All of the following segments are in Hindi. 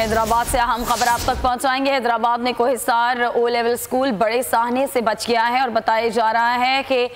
हैदराबाद से अहम खबर आप तक पहुंचाएंगे। हैदराबाद में कोहिसार ओ लेवल स्कूल बड़े साहने से बच गया है और बताया जा रहा है कि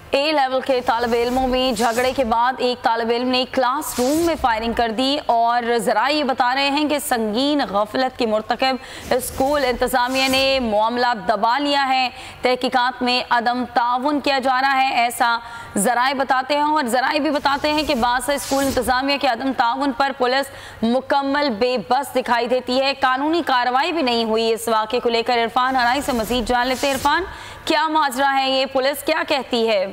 ए लेवल के तालिब इल्मों में झगड़े के बाद एक तालिब इल्म ने क्लासरूम में फायरिंग कर दी और ज़रा ये बता रहे हैं कि संगीन गफलत के मुर्तकब स्कूल इंतज़ामिया ने मामला दबा लिया है। तहकीकात में अदम ताउन किया जा रहा है, ऐसा ज़राए बताते हैं और ज़राए भी बताते हैं कि बाज़ स्कूल इंतज़ामिया के अदम ताउन पर पुलिस मुकम्मल बेबस दिखाई देती है। कानूनी कार्रवाई भी नहीं हुई। इस वाक़े को लेकर इरफान हराई से मज़ीद जान लेते हैं। इरफान, क्या माजरा है, ये पुलिस क्या कहती है?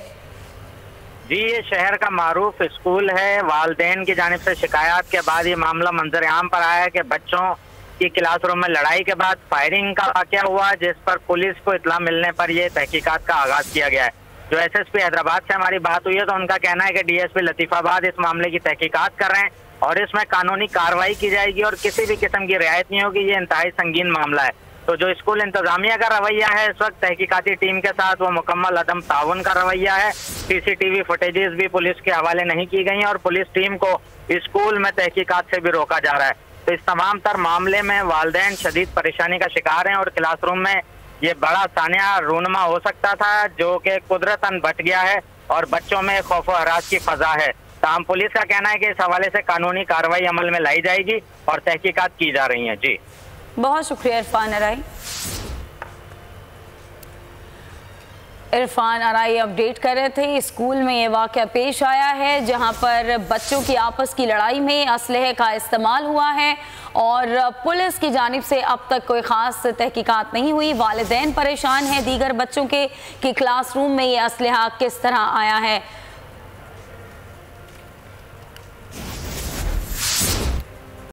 जी, ये शहर का मारूफ स्कूल है। वालिदैन की जानिब से शिकायत के बाद ये मामला मंजर आम पर आया है कि बच्चों की क्लासरूम में लड़ाई के बाद फायरिंग का वाक़या हुआ, जिस पर पुलिस को इत्तला मिलने पर यह तहकीकात का आगाज किया गया है। जो एसएसपी हैदराबाद से हमारी बात हुई है तो उनका कहना है कि डीएसपी लतीफाबाद इस मामले की तहकीकात कर रहे हैं और इसमें कानूनी कार्रवाई की जाएगी और किसी भी किस्म की रियायत नहीं होगी। ये इंतहाई संगीन मामला है। तो जो स्कूल इंतजामिया का रवैया है इस वक्त तहकीकाती टीम के साथ, वो मुकम्मल अदम ताउन का रवैया है। सीसीटीवी फुटेजेस भी पुलिस के हवाले नहीं की गई और पुलिस टीम को स्कूल में तहकीकात से भी रोका जा रहा है। तो इस तमाम तर मामले में वालिदैन शदीद परेशानी का शिकार हैं और क्लासरूम में ये बड़ा सानिया रूनमा हो सकता था, जो कि कुदरतन बच गया है और बच्चों में खौफ व हरास की फजा है। ताहम पुलिस का कहना है कि इस हवाले से कानूनी कार्रवाई अमल में लाई जाएगी और तहकीकात की जा रही है। जी, बहुत शुक्रिया इरफान अराई। इरफान अराई अपडेट कर रहे थे। स्कूल में ये वाक़या पेश आया है जहां पर बच्चों की आपस की लड़ाई में असलहे का इस्तेमाल हुआ है और पुलिस की जानिब से अब तक कोई ख़ास तहकीकात नहीं हुई। वालिदैन परेशान हैं दीगर बच्चों के कि क्लासरूम में ये असलहा किस तरह आया है।